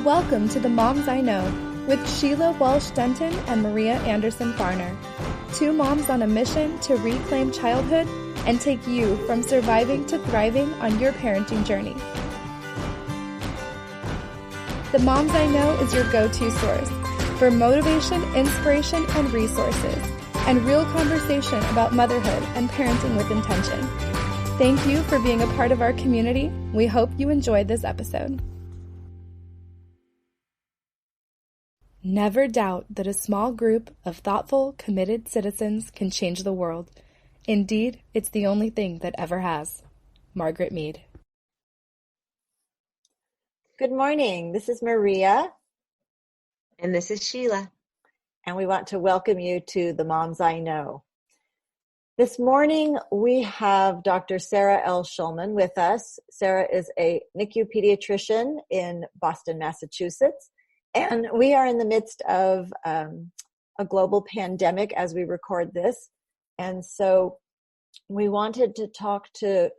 Welcome to the Moms I Know with Sheila Walsh-Denton and Maria Anderson-Farner. Two moms on a mission to reclaim childhood and take you from surviving to thriving on your parenting journey. The Moms I Know is your go-to source for motivation, inspiration, and resources, and real conversation about motherhood and parenting with intention. Thank you for being a part of our community. We hope you enjoyed this episode. Never doubt that a small group of thoughtful, committed citizens can change the world. Indeed, it's the only thing that ever has. Margaret Mead. Good morning. This is Maria. And this is Sheila. And we want to welcome you to the Moms I Know. This morning, we have Dr. Sarah L. Shulman with us. Sarah is a NICU pediatrician in Boston, Massachusetts. And we are in the midst of a global pandemic as we record this. And so we wanted to talk to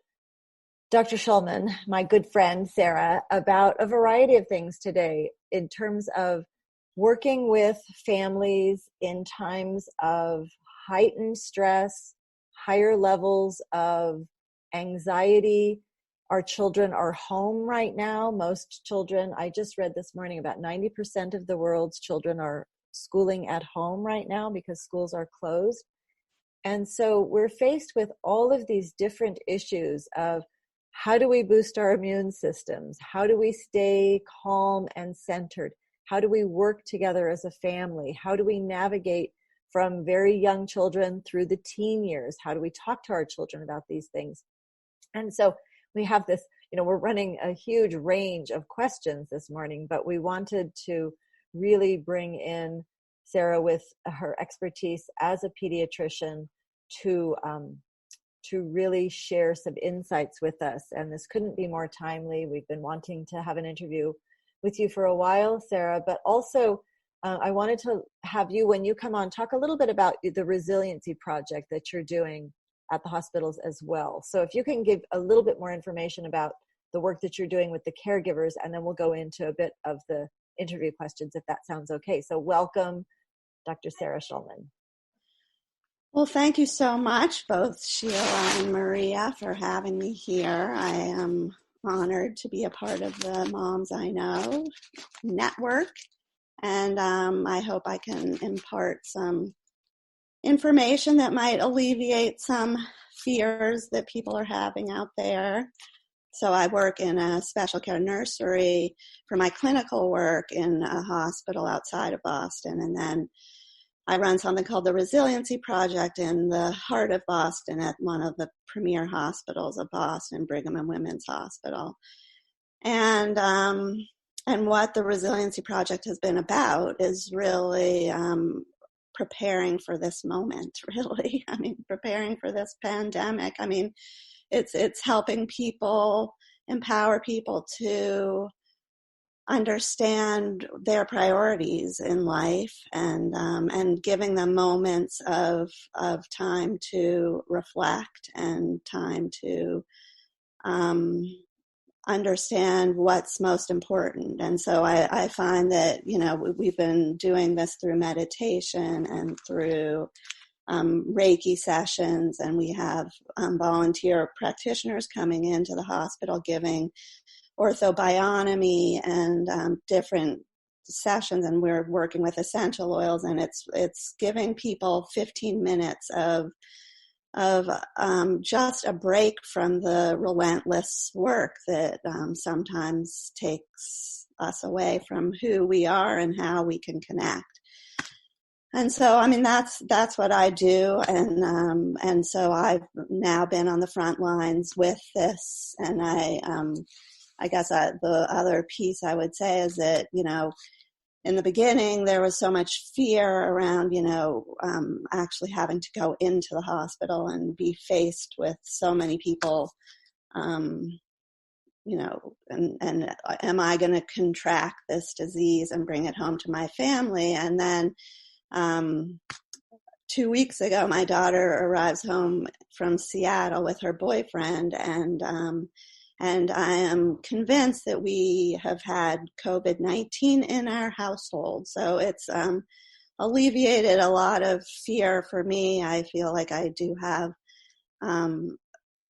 Dr. Shulman, my good friend Sarah, about a variety of things today in terms of working with families in times of heightened stress, higher levels of anxiety. Our children are home right now. Most children, I just read this morning, about 90% of the world's children are schooling at home right now because schools are closed. And so we're faced with all of these different issues of how do we boost our immune systems? How do we stay calm and centered? How do we work together as a family? How do we navigate from very young children through the teen years? How do we talk to our children about these things? And so we have this, we're running a huge range of questions this morning, but we wanted to really bring in Sarah with her expertise as a pediatrician to really share some insights with us. And this couldn't be more timely. We've been wanting to have an interview with you for a while, Sarah, but also I wanted to have you, when you come on, talk a little bit about the Resiliency Project that you're doing at the hospitals as well. So if you can give a little bit more information about the work that you're doing with the caregivers, and then we'll go into a bit of the interview questions, if that sounds okay. So welcome, Dr. Sarah Shulman. Well, thank you so much, both Sheila and Maria, for having me here. I am honored to be a part of the Moms I Know network, and I hope I can impart some information that might alleviate some fears that people are having out there. So I work in a special care nursery for my clinical work in a hospital outside of Boston, and then I run something called the Resiliency Project in the heart of Boston at one of the premier hospitals of Boston, Brigham and Women's Hospital. And what the Resiliency Project has been about is really preparing for this moment, really. I mean, preparing for this pandemic. I mean, it's helping people, empower people to understand their priorities in life, and giving them moments of time to reflect and time to understand what's most important. And so I find that, we've been doing this through meditation and through Reiki sessions, and we have volunteer practitioners coming into the hospital giving orthobionomy and different sessions, and we're working with essential oils, and it's giving people 15 minutes of just a break from the relentless work that sometimes takes us away from who we are and how we can connect. And so, I mean, that's what I do, and so I've now been on the front lines with this, and I guess the other piece I would say is that, in the beginning, there was so much fear around, actually having to go into the hospital and be faced with so many people, and am I going to contract this disease and bring it home to my family? And then 2 weeks ago, my daughter arrives home from Seattle with her boyfriend, and And I am convinced that we have had COVID-19 in our household. So it's alleviated a lot of fear for me. I feel like I do have,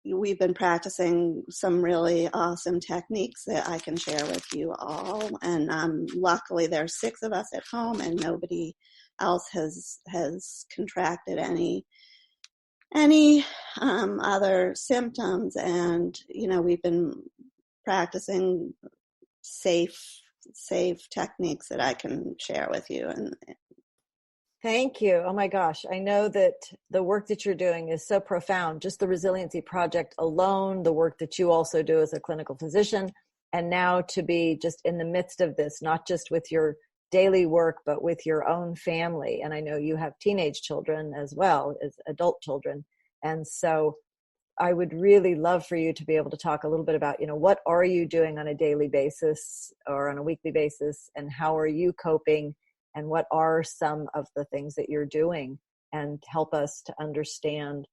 we've been practicing some really awesome techniques that I can share with you all. And luckily there's 6 of us at home and nobody else has contracted any other symptoms. And, we've been practicing safe techniques that I can share with you. And thank you. Oh my gosh. I know that the work that you're doing is so profound. Just the Resiliency Project alone, the work that you also do as a clinical physician, and now to be just in the midst of this, not just with your daily work, but with your own family. And I know you have teenage children as well as adult children. And so I would really love for you to be able to talk a little bit about, what are you doing on a daily basis or on a weekly basis, and how are you coping, and what are some of the things that you're doing, and help us to understand,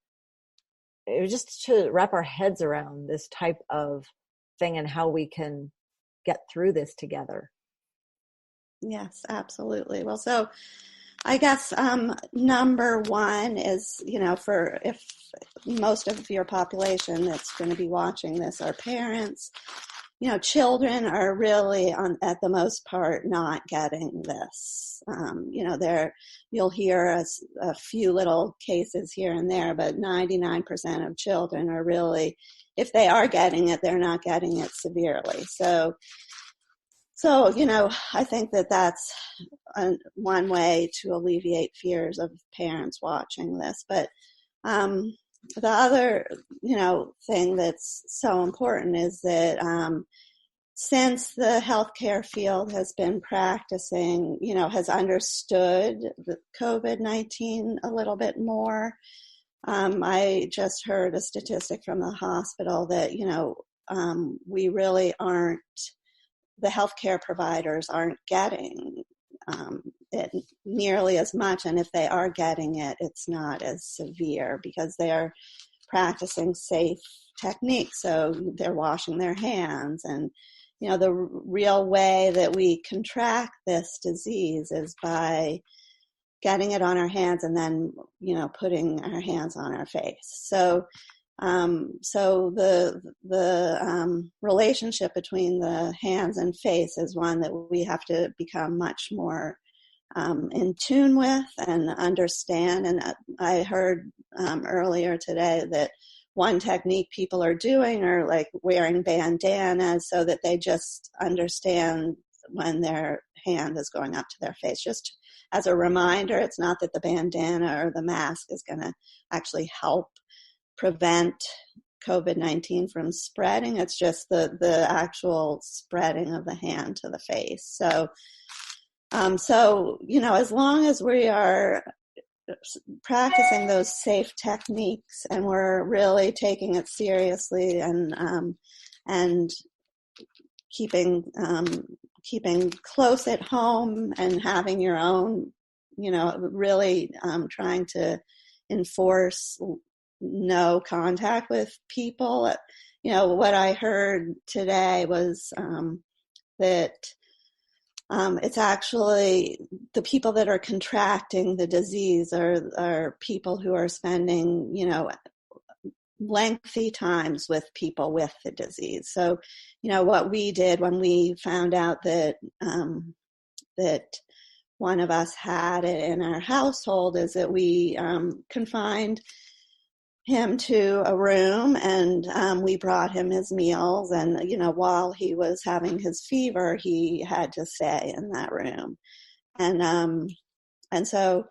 just to wrap our heads around this type of thing and how we can get through this together. Yes, absolutely. Well, so I guess number one is, for if most of your population that's going to be watching this are parents, children are really at the most part not getting this. You'll hear a few little cases here and there, but 99% of children are really, if they are getting it, they're not getting it severely. So, I think that that's one way to alleviate fears of parents watching this. But the other, thing that's so important is that since the healthcare field has been practicing, has understood the COVID-19 a little bit more, I just heard a statistic from the hospital that, we really aren't, the healthcare providers aren't getting it nearly as much. And if they are getting it, it's not as severe because they are practicing safe techniques. So they're washing their hands. And, the real way that we contract this disease is by getting it on our hands and then, putting our hands on our face. So the relationship between the hands and face is one that we have to become much more in tune with and understand. And I heard earlier today that one technique people are doing are like wearing bandanas so that they just understand when their hand is going up to their face. Just as a reminder, it's not that the bandana or the mask is going to actually help prevent COVID-19 from spreading. It's just the actual spreading of the hand to the face. So, as long as we are practicing those safe techniques and we're really taking it seriously and keeping close at home and having your own, really trying to enforce no contact with people. What I heard today was that it's actually the people that are contracting the disease are people who are spending, lengthy times with people with the disease. So, what we did when we found out that that one of us had it in our household is that we confined him to a room and we brought him his meals, and while he was having his fever he had to stay in that room, and so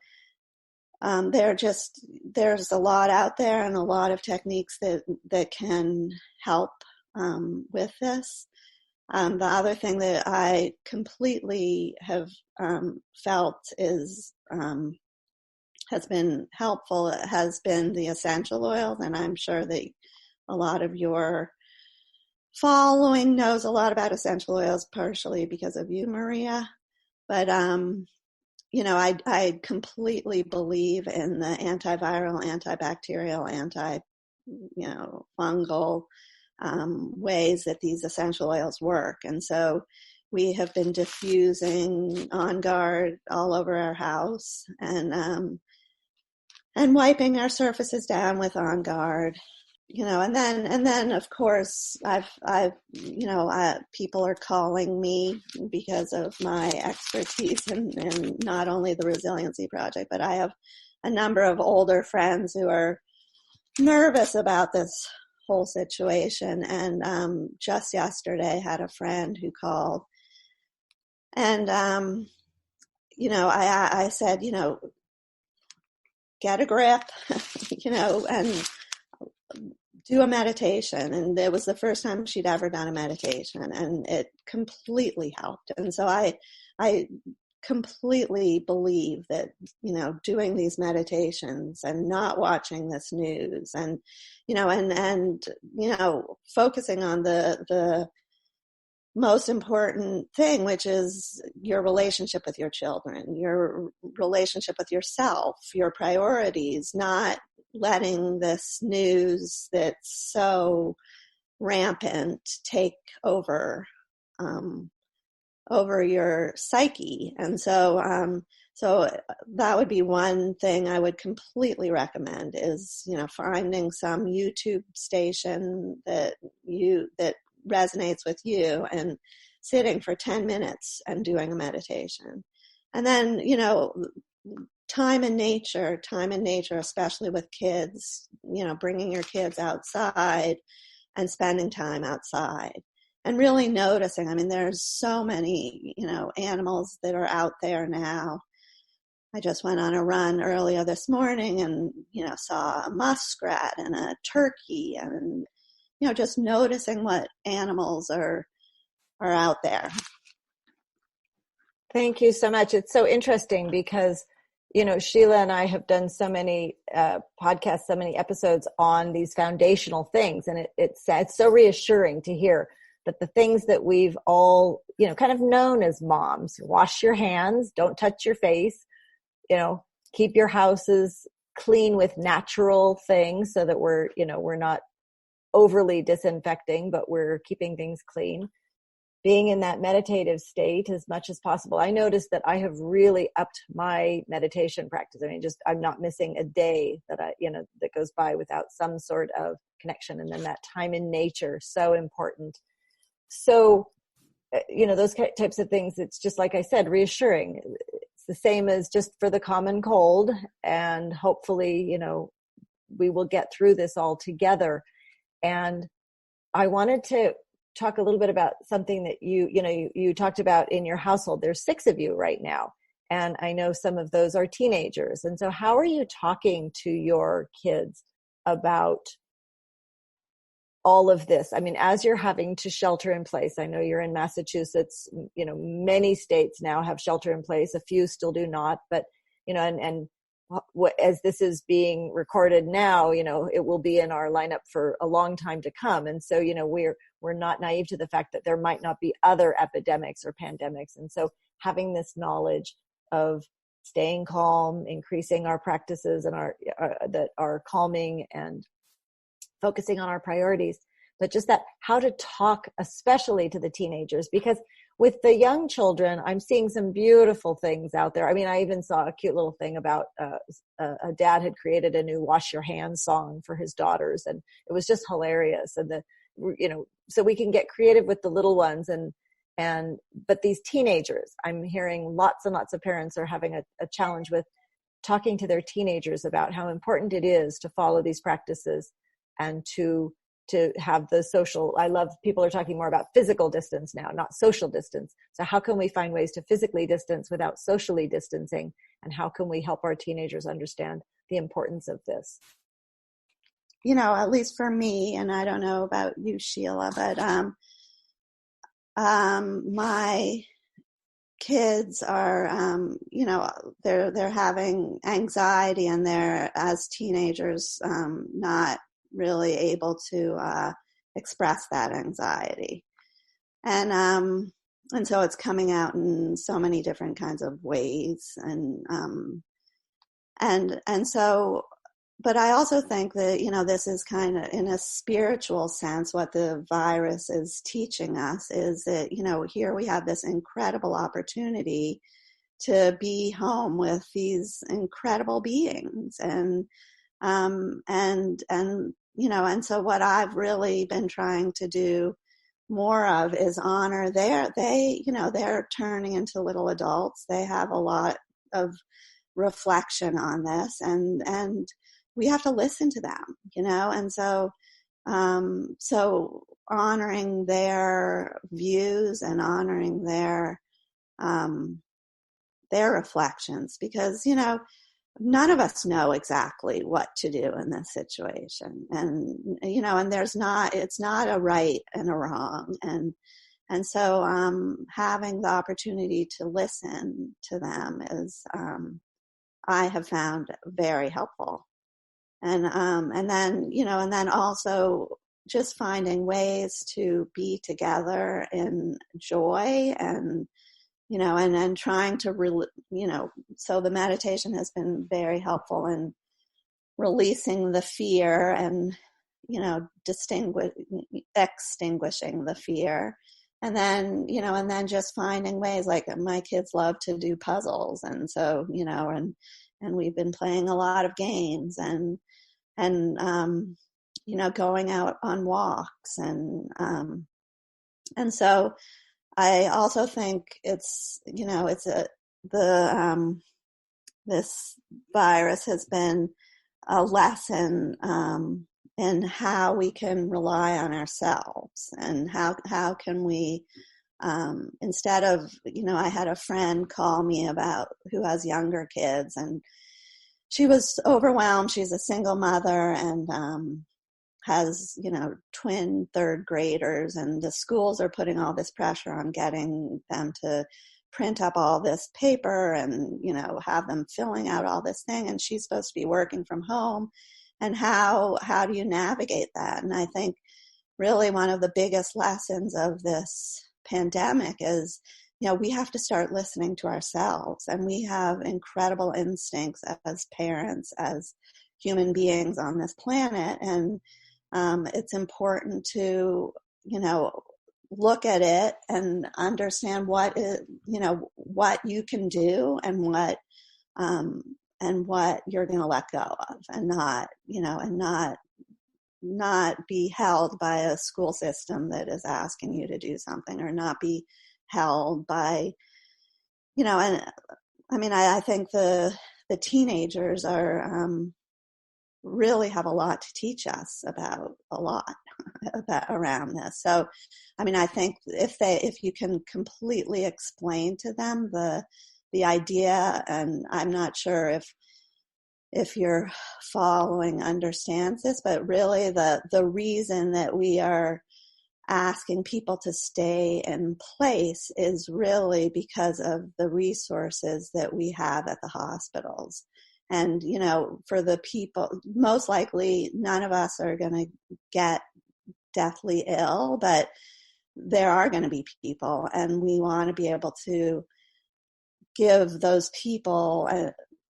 there's a lot out there and a lot of techniques that can help with this. The other thing that I completely have felt is has been helpful has been the essential oils, and I'm sure that a lot of your following knows a lot about essential oils, partially because of you, Maria. But I completely believe in the antiviral, antibacterial, fungal ways that these essential oils work. And so we have been diffusing On Guard all over our house and wiping our surfaces down with On Guard. And then of course people are calling me because of my expertise in not only the Resiliency Project, but I have a number of older friends who are nervous about this whole situation. And just yesterday had a friend who called and, I said, get a grip, and do a meditation. And it was the first time she'd ever done a meditation, and it completely helped. And so I completely believe that, doing these meditations and not watching this news and, focusing on the most important thing, which is your relationship with your children, your relationship with yourself, your priorities, not letting this news that's so rampant take over your psyche. And so that would be one thing I would completely recommend is, finding some YouTube station that resonates with you and sitting for 10 minutes and doing a meditation. And then, time in nature, especially with kids, bringing your kids outside and spending time outside and really noticing. I mean, there's so many, animals that are out there now. I just went on a run earlier this morning and, saw a muskrat and a turkey and, just noticing what animals are out there. Thank you so much. It's so interesting because, Sheila and I have done so many podcasts, so many episodes on these foundational things. And it's so reassuring to hear that the things that we've all, kind of known as moms, wash your hands, don't touch your face, keep your houses clean with natural things so that we're not overly disinfecting, but we're keeping things clean. Being in that meditative state as much as possible. I noticed that I have really upped my meditation practice. I mean, I'm not missing a day that that goes by without some sort of connection. And then that time in nature, so important. So, those types of things, it's just like I said, reassuring. It's the same as just for the common cold. And hopefully, we will get through this all together. And I wanted to talk a little bit about something that you talked about in your household. There's 6 of you right now, and I know some of those are teenagers. And so how are you talking to your kids about all of this? I mean, as you're having to shelter in place, I know you're in Massachusetts, many states now have shelter in place, a few still do not, but as this is being recorded now, it will be in our lineup for a long time to come. And so, we're not naive to the fact that there might not be other epidemics or pandemics. And so having this knowledge of staying calm, increasing our practices and that are calming and focusing on our priorities, but just that how to talk, especially to the teenagers, because with the young children, I'm seeing some beautiful things out there. I mean, I even saw a cute little thing about a dad had created a new wash your hands song for his daughters. And it was just hilarious. And so we can get creative with the little ones but these teenagers, I'm hearing lots and lots of parents are having a challenge with talking to their teenagers about how important it is to follow these practices and to have the social. I love people are talking more about physical distance now, not social distance. So how can we find ways to physically distance without socially distancing? And how can we help our teenagers understand the importance of this? At least for me, and I don't know about you, Sheila, but my kids are, they're having anxiety, and they're, as teenagers, not really able to express that anxiety. And so it's coming out in so many different kinds of ways. And so but I also think that, this is kind of in a spiritual sense, what the virus is teaching us is that, here we have this incredible opportunity to be home with these incredible beings. And so what I've really been trying to do more of is honor they're turning into little adults. They have a lot of reflection on this, and we have to listen to them, and so honoring their views and honoring their reflections, because none of us know exactly what to do in this situation, and and it's not a right and a wrong, and so having the opportunity to listen to them is I have found very helpful. And then also just finding ways to be together in joy, and and trying to so the meditation has been very helpful in releasing the fear and extinguishing the fear. And then just finding ways, like my kids love to do puzzles, and so and we've been playing a lot of games, and going out on walks, and so I also think this virus has been a lesson in how we can rely on ourselves, and how can we instead of I had a friend call me who has younger kids, and she was overwhelmed. She's a single mother, and has twin third graders, and the schools are putting all this pressure on getting them to print up all this paper and have them filling out all this thing, and she's supposed to be working from home. And how do you navigate that? And I think really one of the biggest lessons of this pandemic is we have to start listening to ourselves, and we have incredible instincts as parents, as human beings on this planet, and it's important to look at it and understand what you can do, and what you're going to let go of, and not be held by a school system that is asking you to do something, or not be held by and I think the teenagers are really have a lot to teach us about a lot around this. So I think if you can completely explain to them the idea, and I'm not sure if your following understands this, but really the reason that we are asking people to stay in place is really because of the resources that we have at the hospitals. And, for the people, most likely none of us are going to get deathly ill, but there are going to be people, and we want to be able to give those people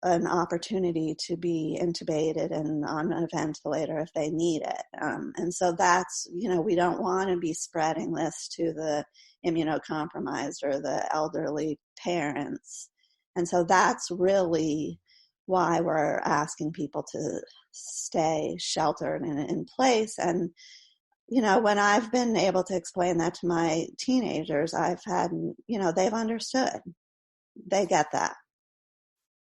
an opportunity to be intubated and on a ventilator if they need it. And so that's, we don't want to be spreading this to the immunocompromised or the elderly parents. And so that's really why we're asking people to stay sheltered and in place. And, when I've been able to explain that to my teenagers, I've had, they've understood. They get that.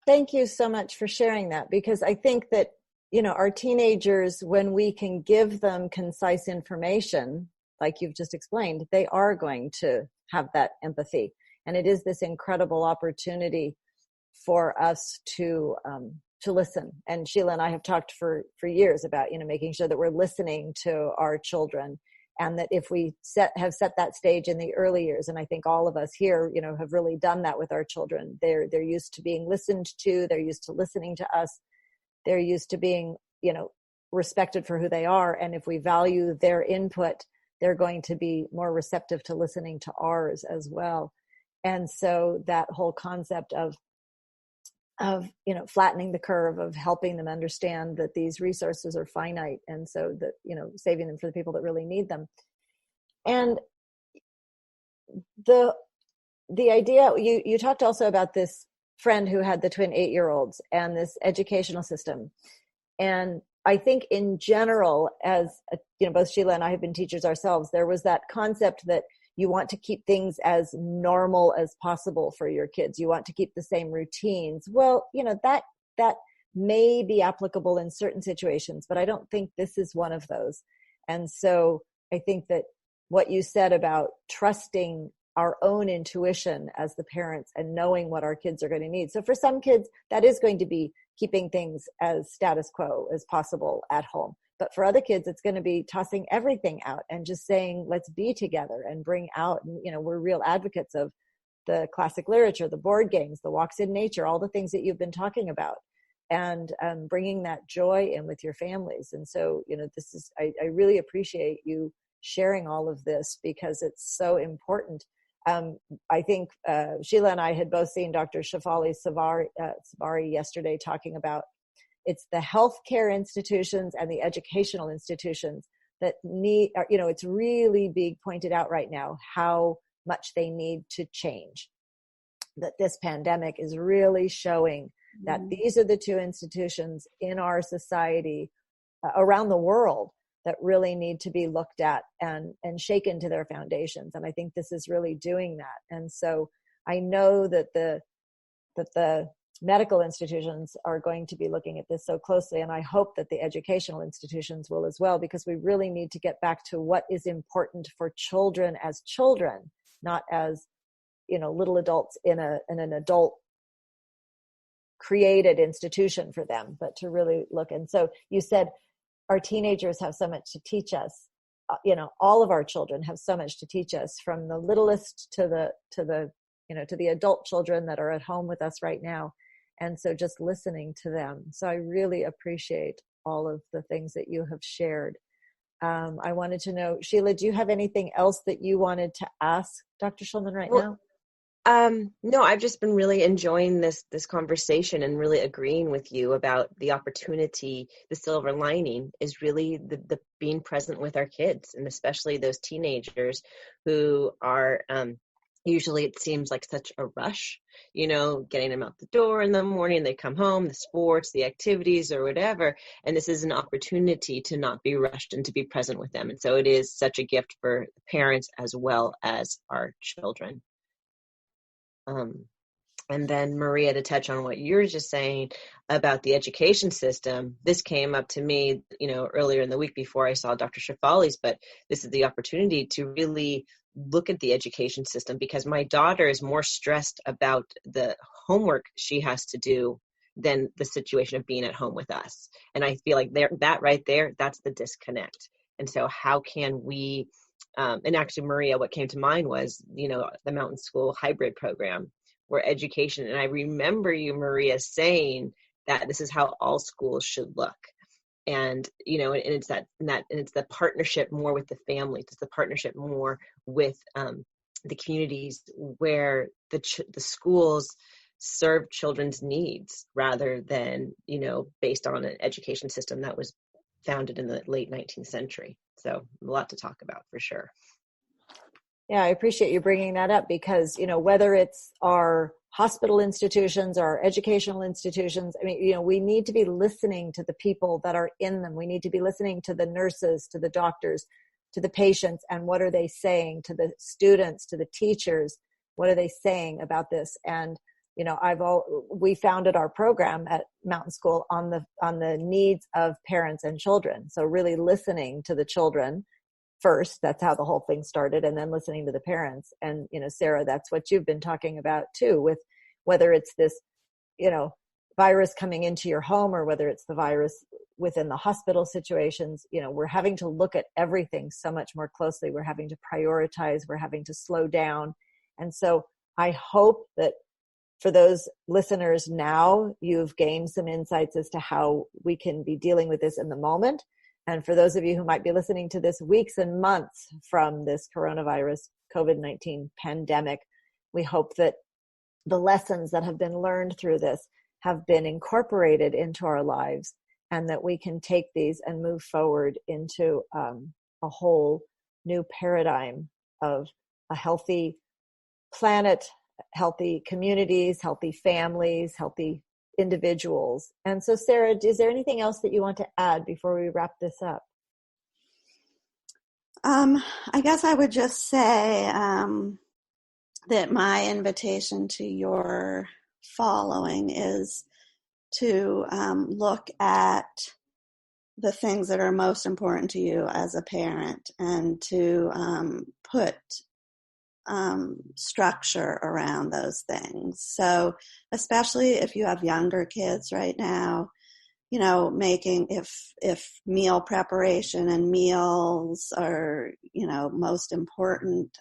Thank you so much for sharing that, because I think that, our teenagers, when we can give them concise information, like you've just explained, they are going to have that empathy. And it is this incredible opportunity for us to listen. And Sheila and I have talked for years about, making sure that we're listening to our children, and that if we have set that stage in the early years, and I think all of us here, have really done that with our children. They're used to being listened to. They're used to listening to us. They're used to being, respected for who they are. And if we value their input, they're going to be more receptive to listening to ours as well. And so that whole concept of of, flattening the curve, of helping them understand that these resources are finite. And so that, saving them for the people that really need them. And the idea, you talked also about this friend who had the twin 8-year-olds and this educational system. And I think in general, as both Sheila and I have been teachers ourselves, there was that concept that you want to keep things as normal as possible for your kids. You want to keep the same routines. Well, that may be applicable in certain situations, but I don't think this is one of those. And so I think that what you said about trusting our own intuition as the parents and knowing what our kids are going to need. So for some kids, that is going to be keeping things as status quo as possible at home. But for other kids, it's going to be tossing everything out and just saying, let's be together and bring out, we're real advocates of the classic literature, the board games, the walks in nature, all the things that you've been talking about, and bringing that joy in with your families. And so, this is, I really appreciate you sharing all of this because it's so important. I think Sheila and I had both seen Dr. Shefali Savari yesterday talking about it's the healthcare institutions and the educational institutions that need, it's really being pointed out right now how much they need to change. That this pandemic is really showing that these are the two institutions in our society around the world that really need to be looked at and shaken to their foundations. And I think this is really doing that. And so I know that the medical institutions are going to be looking at this so closely. And I hope that the educational institutions will as well, because we really need to get back to what is important for children as children, not as, little adults in an adult created institution for them, but to really look. And so you said our teenagers have so much to teach us. All of our children have so much to teach us, from the littlest to the adult children that are at home with us right now. And so just listening to them. So I really appreciate all of the things that you have shared. I wanted to know, Sheila, do you have anything else that you wanted to ask Dr. Shulman now? No, I've just been really enjoying this conversation and really agreeing with you about the opportunity. The silver lining is really the being present with our kids, and especially those teenagers who are, usually it seems like such a rush, getting them out the door in the morning, they come home, the sports, the activities or whatever. And this is an opportunity to not be rushed and to be present with them. And so it is such a gift for parents as well as our children. And then Maria, to touch on what you're just saying about the education system, this came up to me, earlier in the week before I saw Dr. Shefali's, but this is the opportunity to really look at the education system, because my daughter is more stressed about the homework she has to do than the situation of being at home with us. And I feel like that right there, that's the disconnect. And so how can we, and actually, Maria, what came to mind was, the Mountain School hybrid program, where education, and I remember you, Maria, saying that this is how all schools should look. And, and it's it's the partnership more with the families. It's the partnership more with the communities where the schools serve children's needs, rather than, based on an education system that was founded in the late 19th century. So a lot to talk about for sure. Yeah, I appreciate you bringing that up, because, whether it's our hospital institutions or our educational institutions, we need to be listening to the people that are in them. We need to be listening to the nurses, to the doctors, to the patients, and what are they saying, to the students, to the teachers, what are they saying about this? And, we founded our program at Mountain School on the needs of parents and children. So really listening to the children first, that's how the whole thing started, and then listening to the parents. And, Sarah, that's what you've been talking about too, with whether it's this, virus coming into your home, or whether it's the virus within the hospital situations. We're having to look at everything so much more closely. We're having to prioritize, we're having to slow down. And so I hope that for those listeners now, you've gained some insights as to how we can be dealing with this in the moment. And for those of you who might be listening to this weeks and months from this coronavirus COVID-19 pandemic, we hope that the lessons that have been learned through this have been incorporated into our lives, and that we can take these and move forward into a whole new paradigm of a healthy planet, healthy communities, healthy families, healthy individuals. And so, Sarah, is there anything else that you want to add before we wrap this up? I guess I would just say that my invitation to your following is to look at the things that are most important to you as a parent, and to put structure around those things. So especially if you have younger kids right now, making, if meal preparation and meals are, most important,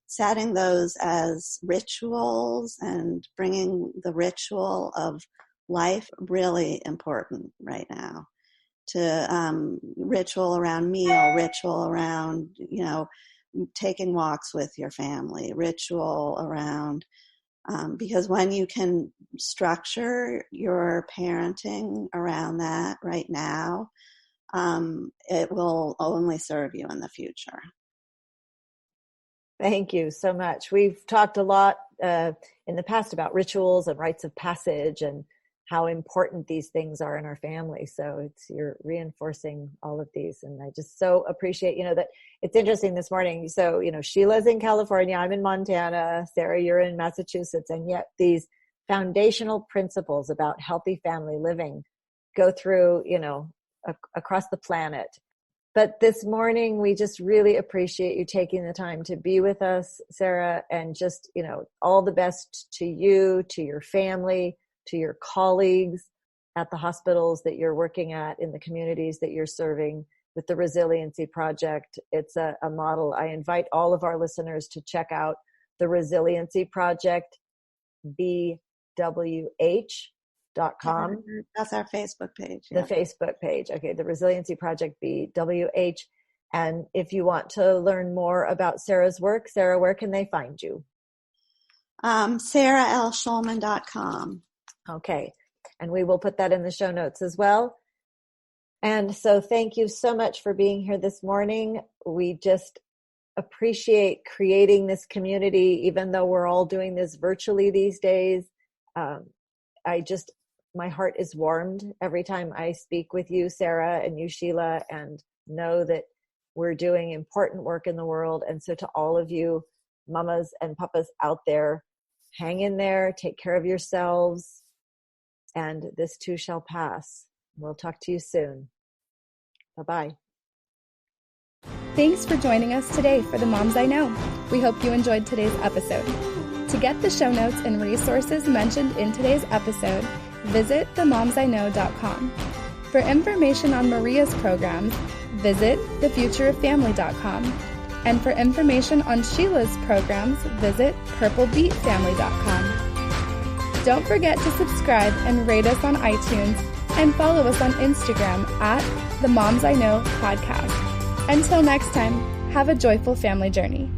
setting those as rituals and bringing the ritual of life really important right now. To ritual around meal, ritual around, taking walks with your family, ritual around, because when you can structure your parenting around that right now, it will only serve you in the future. Thank you so much. We've talked a lot in the past about rituals and rites of passage and how important these things are in our family. So you're reinforcing all of these. And I just so appreciate, that it's interesting this morning. So, Sheila's in California, I'm in Montana, Sarah, you're in Massachusetts. And yet these foundational principles about healthy family living go through, across the planet. But this morning, we just really appreciate you taking the time to be with us, Sarah, and just, all the best to you, to your family, to your colleagues at the hospitals that you're working at, in the communities that you're serving with the Resiliency Project. It's a model. I invite all of our listeners to check out the Resiliency Project, BWH.com. That's our Facebook page. The Facebook page. Okay, the Resiliency Project, BWH. And if you want to learn more about Sarah's work, Sarah, where can they find you? SarahLShulman.com. Okay. And we will put that in the show notes as well. And so thank you so much for being here this morning. We just appreciate creating this community, even though we're all doing this virtually these days. My heart is warmed every time I speak with you, Sarah, and you, Sheila, and know that we're doing important work in the world. And so to all of you, mamas and papas out there, hang in there, take care of yourselves, and this too shall pass. We'll talk to you soon. Bye-bye. Thanks for joining us today for the Moms I Know. We hope you enjoyed today's episode. To get the show notes and resources mentioned in today's episode, visit themomsiknow.com. For information on Maria's programs, visit thefutureoffamily.com. And for information on Sheila's programs, visit purplebeetfamily.com. Don't forget to subscribe and rate us on iTunes, and follow us on Instagram at The Moms I Know Podcast. Until next time, have a joyful family journey.